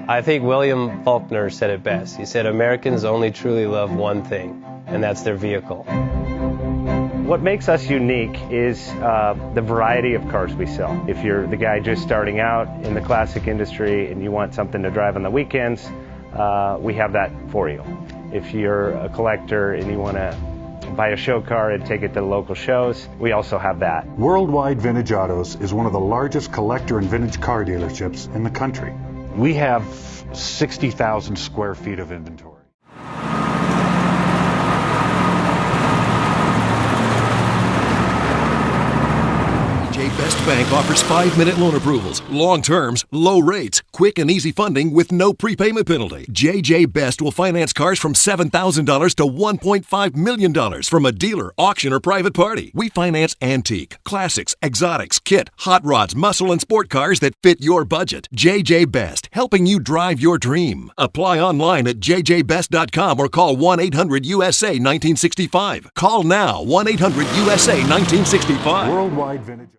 I think William Faulkner said it best. He said, Americans only truly love one thing, and that's their vehicle. What makes us unique is the variety of cars we sell. If you're the guy just starting out in the classic industry and you want something to drive on the weekends, we have that for you. If you're a collector and you want to buy a show car and take it to the local shows, we also have that. Worldwide Vintage Autos is one of the largest collector and vintage car dealerships in the country. We have 60,000 square feet of inventory. JJ Best Bank offers 5-minute loan approvals, long terms, low rates, quick and easy funding with no prepayment penalty. JJ Best will finance cars from $7,000 to $1.5 million from a dealer, auction, or private party. We finance antique, classics, exotics, kit, hot rods, muscle, and sport cars that fit your budget. JJ Best, helping you drive your dream. Apply online at jjbest.com or call 1-800-USA-1965. Call now, 1-800-USA-1965. Worldwide Vintage.